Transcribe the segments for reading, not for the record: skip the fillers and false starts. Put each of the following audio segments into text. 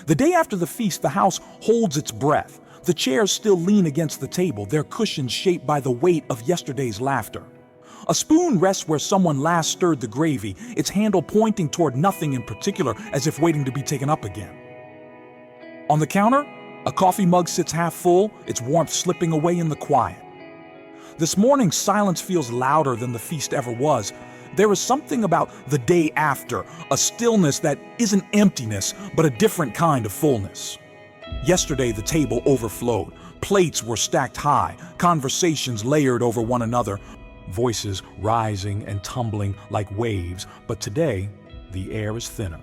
The day after the feast, the house holds its breath. The chairs still lean against the table, their cushions shaped by the weight of yesterday's laughter. A spoon rests where someone last stirred the gravy, its handle pointing toward nothing in particular, as if waiting to be taken up again. On the counter, a coffee mug sits half full, its warmth slipping away in the quiet. This morning, silence feels louder than the feast ever was. There is something about the day after, a stillness that isn't emptiness, but a different kind of fullness. Yesterday, the table overflowed. Plates were stacked high, conversations layered over one another, voices rising and tumbling like waves. But today, the air is thinner.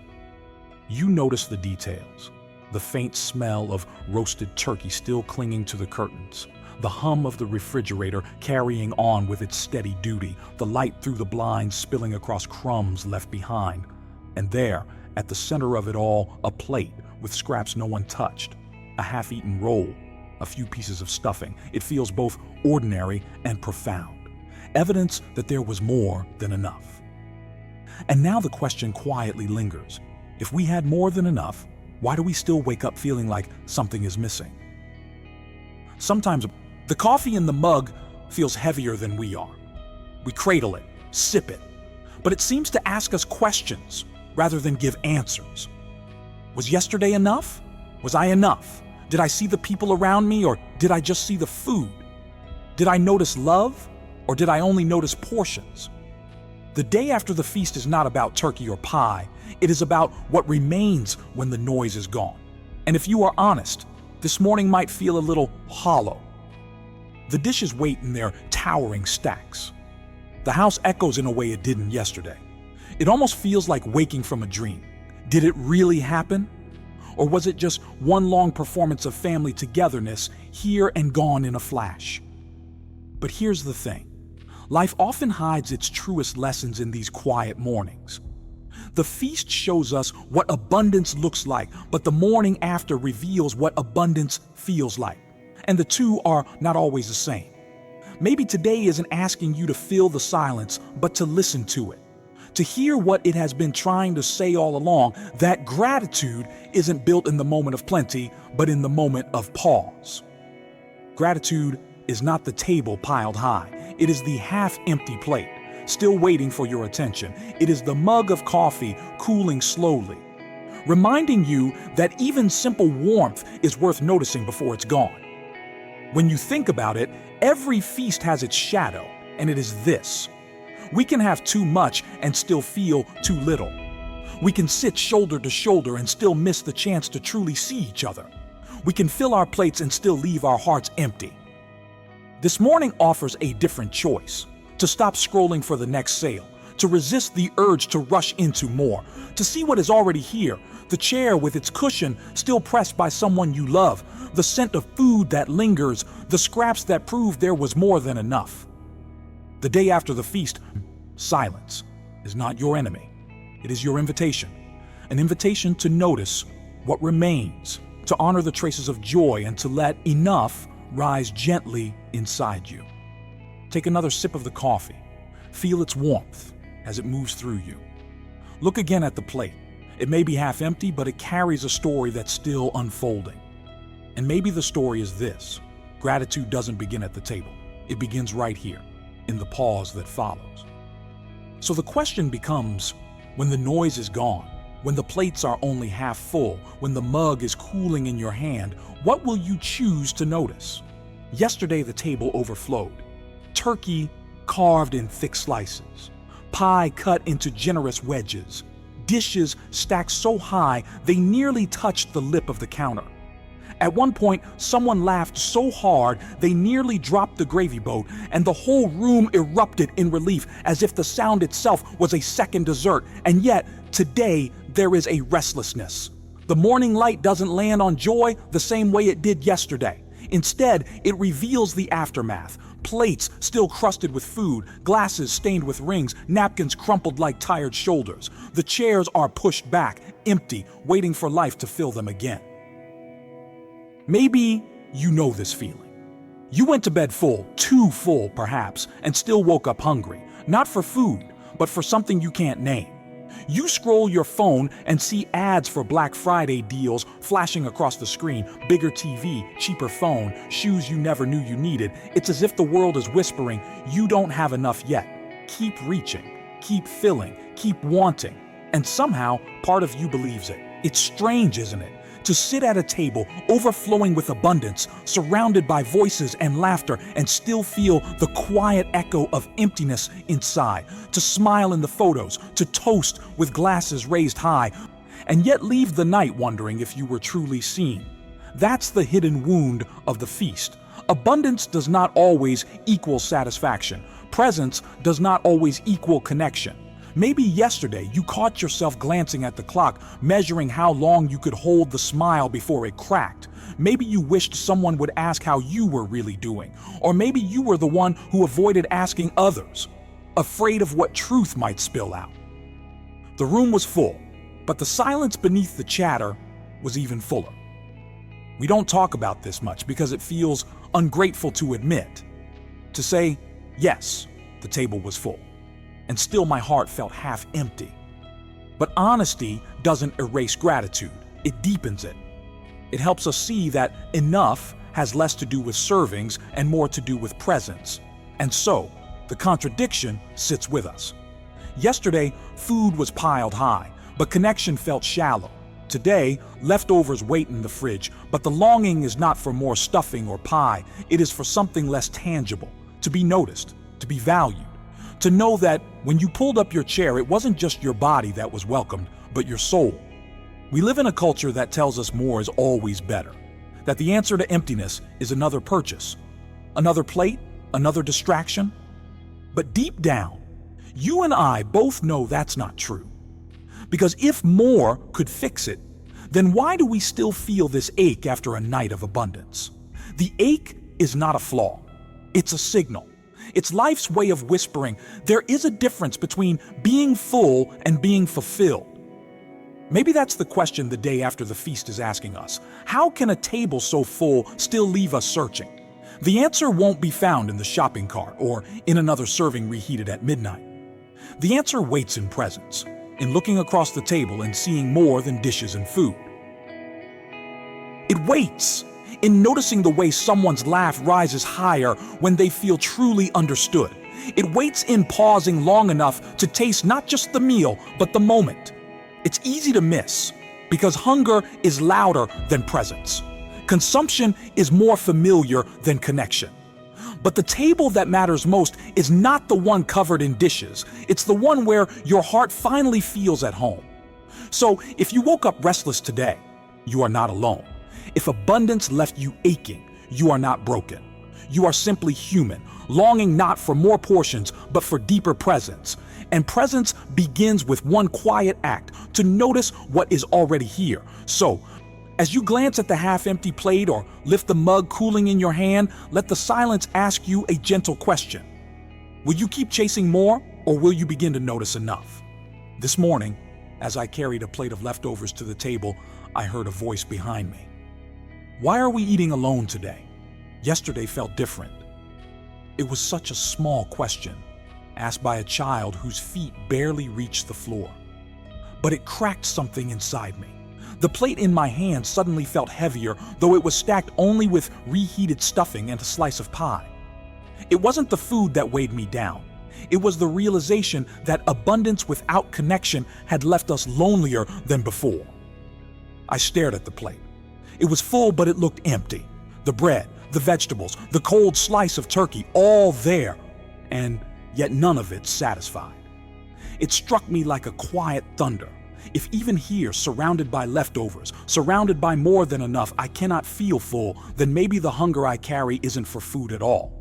You notice the details. The faint smell of roasted turkey still clinging to the curtains. The hum of the refrigerator carrying on with its steady duty, the light through the blinds spilling across crumbs left behind. And there, at the center of it all, a plate with scraps no one touched, a half-eaten roll, a few pieces of stuffing. It feels both ordinary and profound, evidence that there was more than enough. And now the question quietly lingers. If we had more than enough, why do we still wake up feeling like something is missing? Sometimes the coffee in the mug feels heavier than we are. We cradle it, sip it, but it seems to ask us questions rather than give answers. Was yesterday enough? Was I enough? Did I see the people around me, or did I just see the food? Did I notice love, or did I only notice portions? The day after the feast is not about turkey or pie. It is about what remains when the noise is gone. And if you are honest, this morning might feel a little hollow. The dishes wait in their towering stacks. The house echoes in a way it didn't yesterday. It almost feels like waking from a dream. Did it really happen? Or was it just one long performance of family togetherness, here and gone in a flash? But here's the thing. Life often hides its truest lessons in these quiet mornings. The feast shows us what abundance looks like, but the morning after reveals what abundance feels like. And the two are not always the same. Maybe today isn't asking you to fill the silence, but to listen to it. To hear what it has been trying to say all along, that gratitude isn't built in the moment of plenty, but in the moment of pause. Gratitude is not the table piled high. It is the half-empty plate, still waiting for your attention. It is the mug of coffee cooling slowly, reminding you that even simple warmth is worth noticing before it's gone. When you think about it, every feast has its shadow, and it is this. We can have too much and still feel too little. We can sit shoulder to shoulder and still miss the chance to truly see each other. We can fill our plates and still leave our hearts empty. This morning offers a different choice: to stop scrolling for the next sale, to resist the urge to rush into more, to see what is already here, the chair with its cushion still pressed by someone you love, the scent of food that lingers, the scraps that prove there was more than enough. The day after the feast, silence is not your enemy. It is your invitation, an invitation to notice what remains, to honor the traces of joy, and to let enough rise gently inside you. Take another sip of the coffee. Feel its warmth as it moves through you. Look again at the plate. It may be half empty, but it carries a story that's still unfolding. And maybe the story is this: gratitude doesn't begin at the table. It begins right here, in the pause that follows. So the question becomes, when the noise is gone, when the plates are only half full, when the mug is cooling in your hand, what will you choose to notice? Yesterday the table overflowed. Turkey carved in thick slices, pie cut into generous wedges, dishes stacked so high they nearly touched the lip of the counter. At one point, someone laughed so hard they nearly dropped the gravy boat, and the whole room erupted in relief as if the sound itself was a second dessert. And yet, today, there is a restlessness. The morning light doesn't land on joy the same way it did yesterday. Instead, it reveals the aftermath. Plates still crusted with food, glasses stained with rings, napkins crumpled like tired shoulders. The chairs are pushed back, empty, waiting for life to fill them again. Maybe you know this feeling. You went to bed full, too full perhaps, and still woke up hungry, not for food, but for something you can't name. You scroll your phone and see ads for Black Friday deals flashing across the screen, bigger TV, cheaper phone, shoes you never knew you needed. It's as if the world is whispering, you don't have enough yet. Keep reaching, keep filling, keep wanting. And somehow, part of you believes it. It's strange, isn't it? To sit at a table overflowing with abundance, surrounded by voices and laughter, and still feel the quiet echo of emptiness inside. To smile in the photos, to toast with glasses raised high, and yet leave the night wondering if you were truly seen. That's the hidden wound of the feast. Abundance does not always equal satisfaction. Presence does not always equal connection. Maybe yesterday you caught yourself glancing at the clock, measuring how long you could hold the smile before it cracked. Maybe you wished someone would ask how you were really doing. Or maybe you were the one who avoided asking others, afraid of what truth might spill out. The room was full, but the silence beneath the chatter was even fuller. We don't talk about this much because it feels ungrateful to admit. To say, yes, the table was full. And still my heart felt half empty. But honesty doesn't erase gratitude, it deepens it. It helps us see that enough has less to do with servings and more to do with presence. And so, the contradiction sits with us. Yesterday, food was piled high, but connection felt shallow. Today, leftovers wait in the fridge, but the longing is not for more stuffing or pie, it is for something less tangible, to be noticed, to be valued. To know that when you pulled up your chair, it wasn't just your body that was welcomed, but your soul. We live in a culture that tells us more is always better, that the answer to emptiness is another purchase, another plate, another distraction. But deep down, you and I both know that's not true. Because if more could fix it, then why do we still feel this ache after a night of abundance? The ache is not a flaw, it's a signal. It's life's way of whispering, there is a difference between being full and being fulfilled. Maybe that's the question the day after the feast is asking us. How can a table so full still leave us searching? The answer won't be found in the shopping cart or in another serving reheated at midnight. The answer waits in presence, in looking across the table and seeing more than dishes and food. It waits in noticing the way someone's laugh rises higher when they feel truly understood. It waits in pausing long enough to taste not just the meal, but the moment. It's easy to miss because hunger is louder than presence. Consumption is more familiar than connection. But the table that matters most is not the one covered in dishes. It's the one where your heart finally feels at home. So if you woke up restless today, you are not alone. If abundance left you aching, you are not broken. You are simply human, longing not for more portions, but for deeper presence. And presence begins with one quiet act, to notice what is already here. So, as you glance at the half-empty plate or lift the mug cooling in your hand, let the silence ask you a gentle question. Will you keep chasing more, or will you begin to notice enough? This morning, as I carried a plate of leftovers to the table, I heard a voice behind me. Why are we eating alone today? Yesterday felt different. It was such a small question, asked by a child whose feet barely reached the floor. But it cracked something inside me. The plate in my hand suddenly felt heavier, though it was stacked only with reheated stuffing and a slice of pie. It wasn't the food that weighed me down. It was the realization that abundance without connection had left us lonelier than before. I stared at the plate. It was full, but it looked empty. The bread, the vegetables, the cold slice of turkey, all there, and yet none of it satisfied. It struck me like a quiet thunder. If even here, surrounded by leftovers, surrounded by more than enough, I cannot feel full, then maybe the hunger I carry isn't for food at all.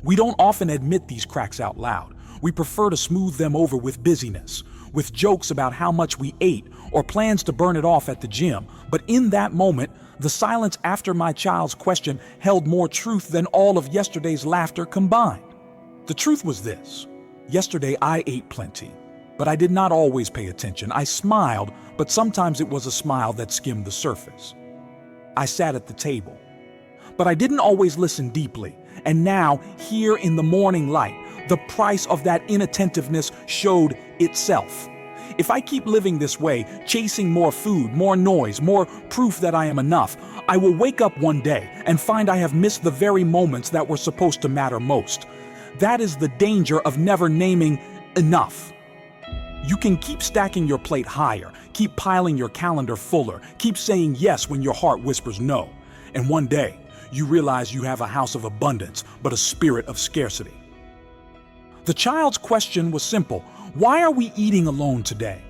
We don't often admit these cracks out loud. We prefer to smooth them over with busyness, with jokes about how much we ate or plans to burn it off at the gym. But in that moment, the silence after my child's question held more truth than all of yesterday's laughter combined. The truth was this: yesterday I ate plenty, but I did not always pay attention. I smiled, but sometimes it was a smile that skimmed the surface. I sat at the table, but I didn't always listen deeply. And now, here in the morning light, the price of that inattentiveness showed itself. If I keep living this way, chasing more food, more noise, more proof that I am enough, I will wake up one day and find I have missed the very moments that were supposed to matter most. That is the danger of never naming enough. You can keep stacking your plate higher, keep piling your calendar fuller, keep saying yes when your heart whispers no. And one day, you realize you have a house of abundance, but a spirit of scarcity. The child's question was simple: why are we eating alone today?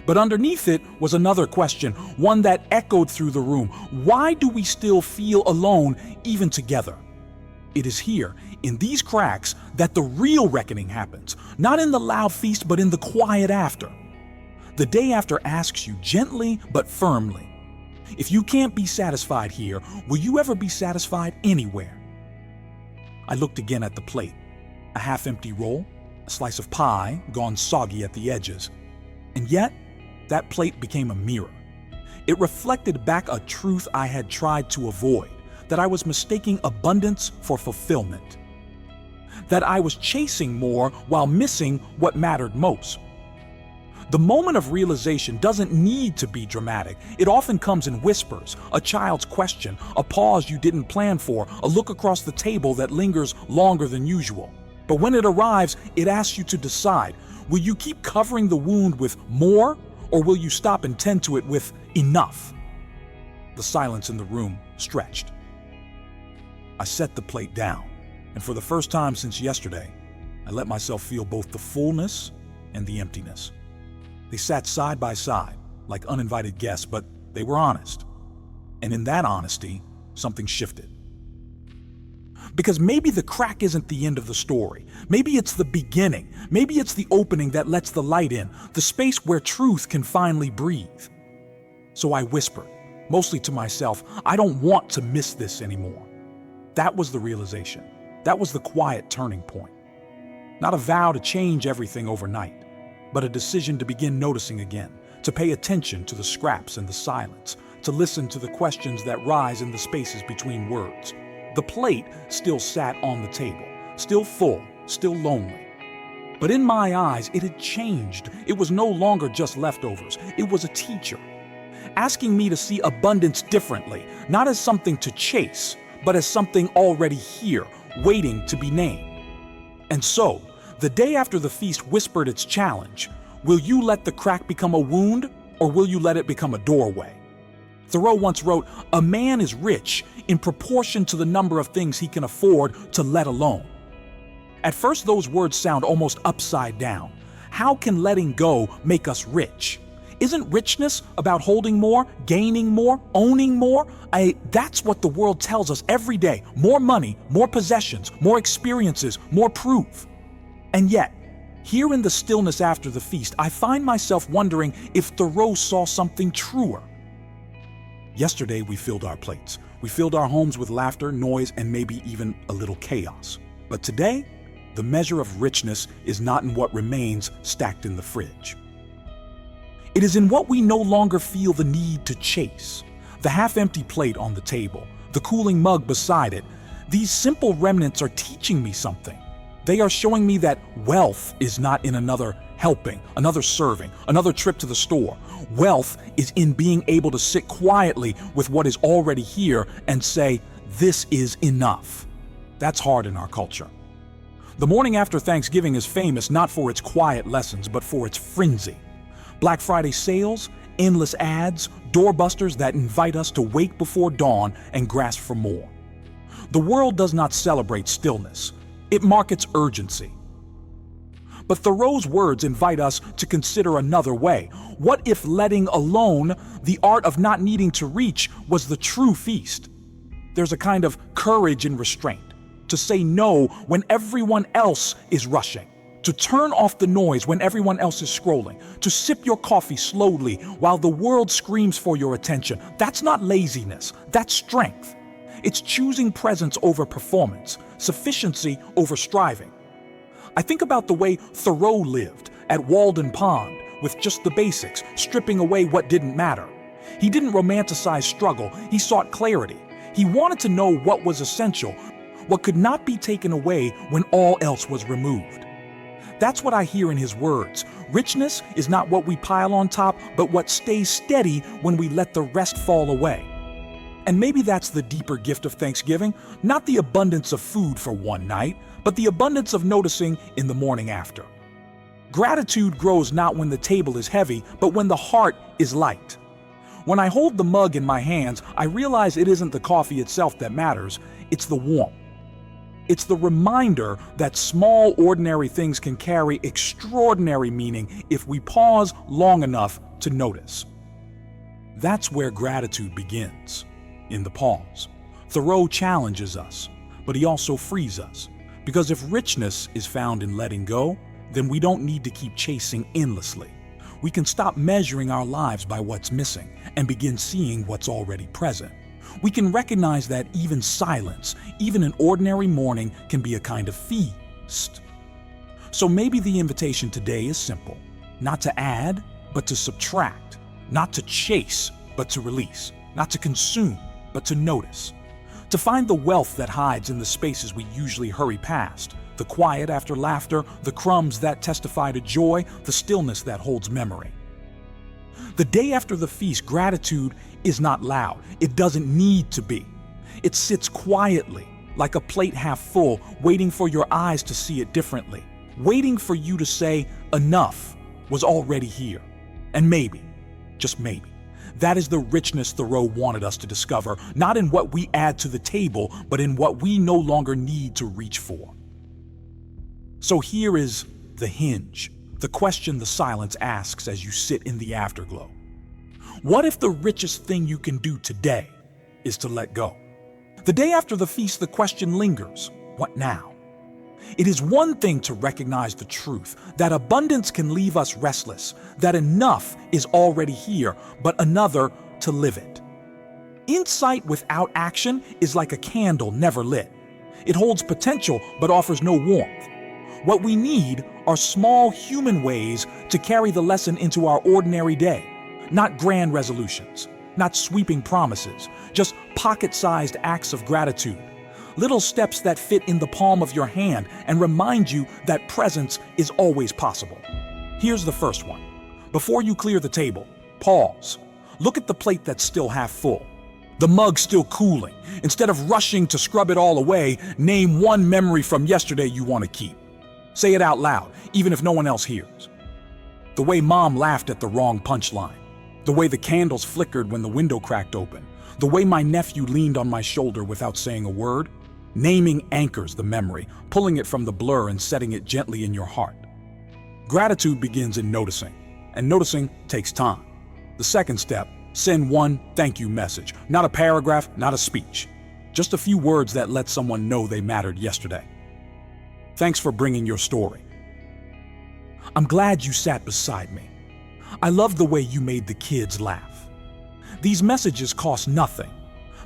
But underneath it was another question, one that echoed through the room. Why do we still feel alone, even together? It is here, in these cracks, that the real reckoning happens, not in the loud feast, but in the quiet after. The day after asks you gently but firmly, if you can't be satisfied here, will you ever be satisfied anywhere? I looked again at the plate. A half-empty roll, a slice of pie gone soggy at the edges. And yet, that plate became a mirror. It reflected back a truth I had tried to avoid, that I was mistaking abundance for fulfillment. That I was chasing more while missing what mattered most. The moment of realization doesn't need to be dramatic. It often comes in whispers, a child's question, a pause you didn't plan for, a look across the table that lingers longer than usual. But when it arrives, it asks you to decide, will you keep covering the wound with more, or will you stop and tend to it with enough? The silence in the room stretched. I set the plate down, and for the first time since yesterday, I let myself feel both the fullness and the emptiness. They sat side by side, like uninvited guests, but they were honest. And in that honesty, something shifted. Because maybe the crack isn't the end of the story. Maybe it's the beginning. Maybe it's the opening that lets the light in, the space where truth can finally breathe. So I whispered, mostly to myself, I don't want to miss this anymore. That was the realization. That was the quiet turning point. Not a vow to change everything overnight, but a decision to begin noticing again, to pay attention to the scraps and the silence, to listen to the questions that rise in the spaces between words. The plate still sat on the table, still full, still lonely. But in my eyes, it had changed. It was no longer just leftovers. It was a teacher, asking me to see abundance differently, not as something to chase, but as something already here, waiting to be named. And so, the day after the feast whispered its challenge, will you let the crack become a wound, or will you let it become a doorway? Thoreau once wrote, a man is rich in proportion to the number of things he can afford to let alone. At first, those words sound almost upside down. How can letting go make us rich? Isn't richness about holding more, gaining more, owning more? That's what the world tells us every day. More money, more possessions, more experiences, more proof. And yet, here in the stillness after the feast, I find myself wondering if Thoreau saw something truer. Yesterday, we filled our plates. We filled our homes with laughter, noise, and maybe even a little chaos. But today, the measure of richness is not in what remains stacked in the fridge. It is in what we no longer feel the need to chase. The half-empty plate on the table, the cooling mug beside it, these simple remnants are teaching me something. They are showing me that wealth is not in another helping, another serving, another trip to the store. Wealth is in being able to sit quietly with what is already here and say, this is enough. That's hard in our culture. The morning after Thanksgiving is famous not for its quiet lessons, but for its frenzy. Black Friday sales, endless ads, doorbusters that invite us to wake before dawn and grasp for more. The world does not celebrate stillness. It markets urgency. But Thoreau's words invite us to consider another way. What if letting alone, the art of not needing to reach, was the true feast? There's a kind of courage in restraint, to say no when everyone else is rushing, to turn off the noise when everyone else is scrolling, to sip your coffee slowly while the world screams for your attention. That's not laziness, that's strength. It's choosing presence over performance, sufficiency over striving. I think about the way Thoreau lived at Walden Pond with just the basics, stripping away what didn't matter. He didn't romanticize struggle, he sought clarity. He wanted to know what was essential, what could not be taken away when all else was removed. That's what I hear in his words. Richness is not what we pile on top, but what stays steady when we let the rest fall away. And maybe that's the deeper gift of Thanksgiving, not the abundance of food for one night, but the abundance of noticing in the morning after. Gratitude grows not when the table is heavy, but when the heart is light. When I hold the mug in my hands, I realize it isn't the coffee itself that matters, it's the warmth. It's the reminder that small, ordinary things can carry extraordinary meaning if we pause long enough to notice. That's where gratitude begins, in the pause. Thoreau challenges us, but he also frees us. Because if richness is found in letting go, then we don't need to keep chasing endlessly. We can stop measuring our lives by what's missing and begin seeing what's already present. We can recognize that even silence, even an ordinary morning, can be a kind of feast. So maybe the invitation today is simple. Not to add, but to subtract. Not to chase, but to release. Not to consume, but to notice. To find the wealth that hides in the spaces we usually hurry past. The quiet after laughter, the crumbs that testify to joy, the stillness that holds memory. The day after the feast, gratitude is not loud. It doesn't need to be. It sits quietly, like a plate half full, waiting for your eyes to see it differently. Waiting for you to say, enough was already here. And maybe, just maybe, that is the richness Thoreau wanted us to discover, not in what we add to the table, but in what we no longer need to reach for. So here is the hinge, the question the silence asks as you sit in the afterglow. What if the richest thing you can do today is to let go? The day after the feast, the question lingers, what now? It is one thing to recognize the truth, that abundance can leave us restless, that enough is already here, but another to live it. Insight without action is like a candle never lit. It holds potential but offers no warmth. What we need are small human ways to carry the lesson into our ordinary day. Not grand resolutions, not sweeping promises, just pocket-sized acts of gratitude. Little steps that fit in the palm of your hand and remind you that presence is always possible. Here's the first one. Before you clear the table, pause. Look at the plate that's still half full. The mug still cooling. Instead of rushing to scrub it all away, name one memory from yesterday you want to keep. Say it out loud, even if no one else hears. The way Mom laughed at the wrong punchline. The way the candles flickered when the window cracked open. The way my nephew leaned on my shoulder without saying a word. Naming anchors the memory, pulling it from the blur and setting it gently in your heart. Gratitude begins in noticing, and noticing takes time. The second step, send one thank you message. Not a paragraph, not a speech. Just a few words that let someone know they mattered yesterday. Thanks for bringing your story. I'm glad you sat beside me. I love the way you made the kids laugh. These messages cost nothing,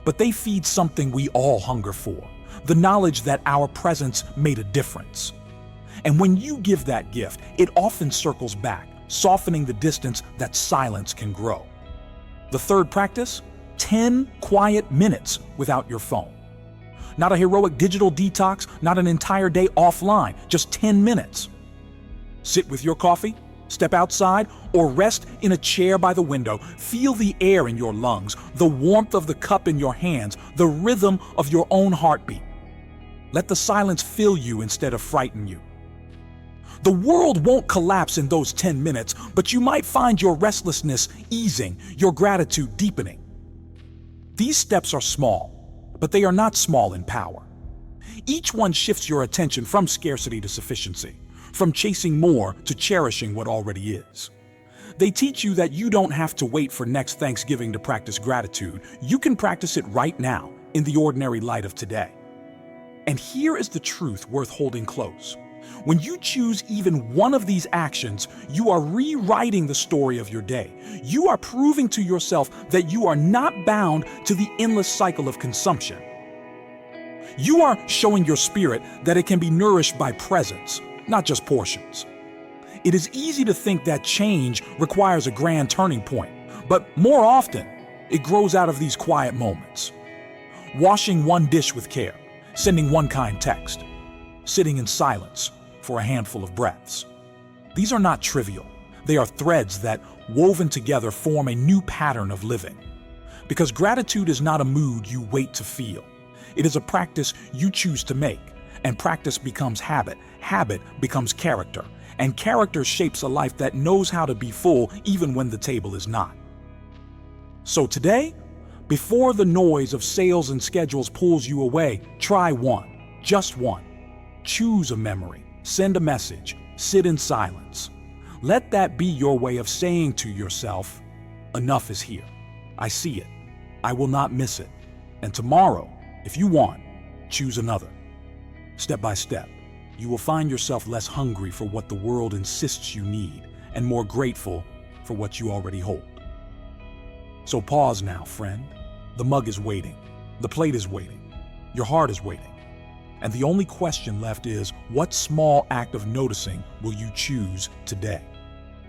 but they feed something we all hunger for, the knowledge that our presence made a difference. And when you give that gift, it often circles back, softening the distance that silence can grow. The third practice, 10 quiet minutes without your phone. Not a heroic digital detox, not an entire day offline, just 10 minutes. Sit with your coffee, step outside, or rest in a chair by the window. Feel the air in your lungs, the warmth of the cup in your hands, the rhythm of your own heartbeat. Let the silence fill you instead of frighten you. The world won't collapse in those 10 minutes, but you might find your restlessness easing, your gratitude deepening. These steps are small, but they are not small in power. Each one shifts your attention from scarcity to sufficiency, from chasing more to cherishing what already is. They teach you that you don't have to wait for next Thanksgiving to practice gratitude. You can practice it right now, in the ordinary light of today. And here is the truth worth holding close. When you choose even one of these actions, you are rewriting the story of your day. You are proving to yourself that you are not bound to the endless cycle of consumption. You are showing your spirit that it can be nourished by presence, not just portions. It is easy to think that change requires a grand turning point, but more often, it grows out of these quiet moments. Washing one dish with care, sending one kind text, sitting in silence for a handful of breaths. These are not trivial. They are threads that, woven together, form a new pattern of living. Because gratitude is not a mood you wait to feel. It is a practice you choose to make, and practice becomes habit. Habit becomes character, and character shapes a life that knows how to be full even when the table is not. So today, before the noise of sales and schedules pulls you away, try one, just one. Choose a memory, send a message, sit in silence. Let that be your way of saying to yourself, enough is here. I see it. I will not miss it. And tomorrow, if you want, choose another. Step by step, you will find yourself less hungry for what the world insists you need and more grateful for what you already hold. So pause now, friend. The mug is waiting. The plate is waiting. Your heart is waiting. And the only question left is, what small act of noticing will you choose today?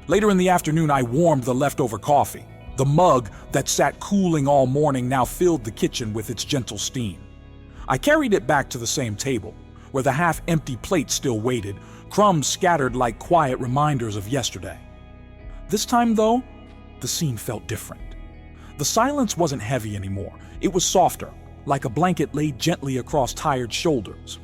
Later in the afternoon, I warmed the leftover coffee. The mug that sat cooling all morning now filled the kitchen with its gentle steam. I carried it back to the same table, where the half-empty plate still waited, crumbs scattered like quiet reminders of yesterday. This time, though, the scene felt different. The silence wasn't heavy anymore. It was softer, like a blanket laid gently across tired shoulders.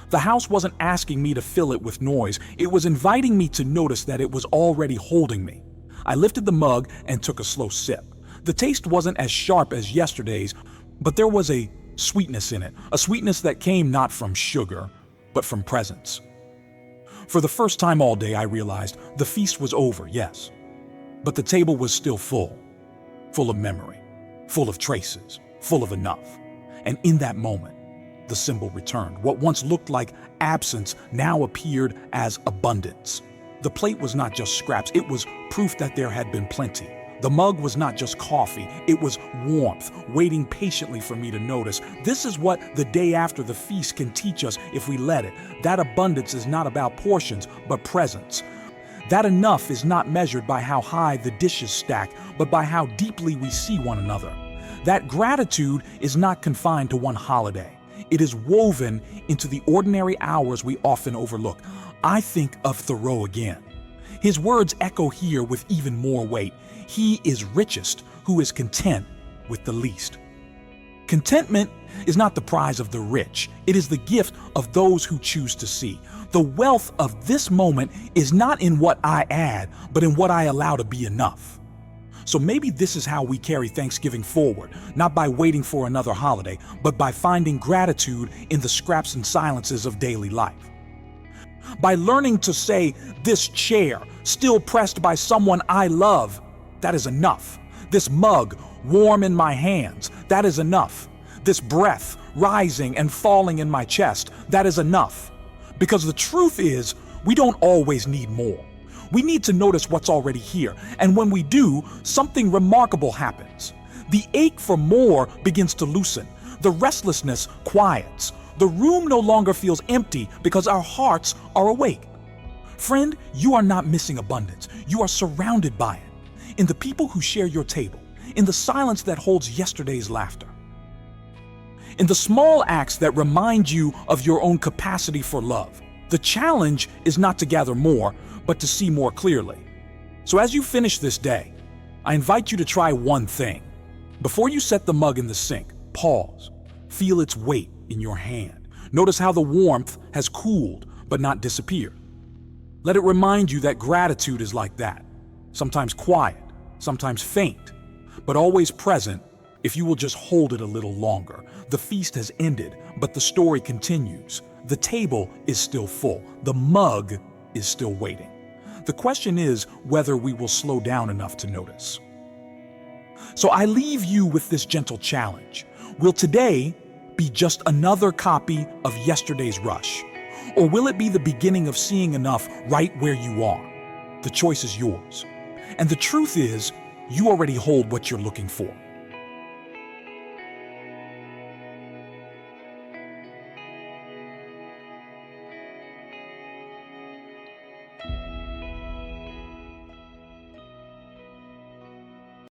The house wasn't asking me to fill it with noise. It was inviting me to notice that it was already holding me. I lifted the mug and took a slow sip. The taste wasn't as sharp as yesterday's, but there was a sweetness in it, a sweetness that came not from sugar, but from presence. For the first time all day, I realized the feast was over, yes, but the table was still full of memory, full of traces, full of enough. And in that moment, the symbol returned. What once looked like absence now appeared as abundance. The plate was not just scraps, it was proof that there had been plenty. The mug was not just coffee, it was warmth, waiting patiently for me to notice. This is what the day after the feast can teach us if we let it. That abundance is not about portions, but presence. That enough is not measured by how high the dishes stack, but by how deeply we see one another. That gratitude is not confined to one holiday. It is woven into the ordinary hours we often overlook. I think of Thoreau again. His words echo here with even more weight. He is richest who is content with the least. Contentment is not the prize of the rich. It is the gift of those who choose to see. The wealth of this moment is not in what I add, but in what I allow to be enough. So maybe this is how we carry Thanksgiving forward, not by waiting for another holiday, but by finding gratitude in the scraps and silences of daily life. By learning to say, this chair, still pressed by someone I love, that is enough. This mug, warm in my hands, that is enough. This breath, rising and falling in my chest, that is enough. Because the truth is, we don't always need more. We need to notice what's already here, and when we do, something remarkable happens. The ache for more begins to loosen. The restlessness quiets. The room no longer feels empty because our hearts are awake. Friend, you are not missing abundance. You are surrounded by it. In the people who share your table, in the silence that holds yesterday's laughter, in the small acts that remind you of your own capacity for love. The challenge is not to gather more, but to see more clearly. So as you finish this day, I invite you to try one thing. Before you set the mug in the sink, pause. Feel its weight in your hand. Notice how the warmth has cooled but not disappeared. Let it remind you that gratitude is like that. Sometimes quiet, sometimes faint, but always present if you will just hold it a little longer. The feast has ended, but the story continues. The table is still full. The mug is still waiting. The question is whether we will slow down enough to notice. So I leave you with this gentle challenge. Will today be just another copy of yesterday's rush? Or will it be the beginning of seeing enough right where you are? The choice is yours. And the truth is, you already hold what you're looking for.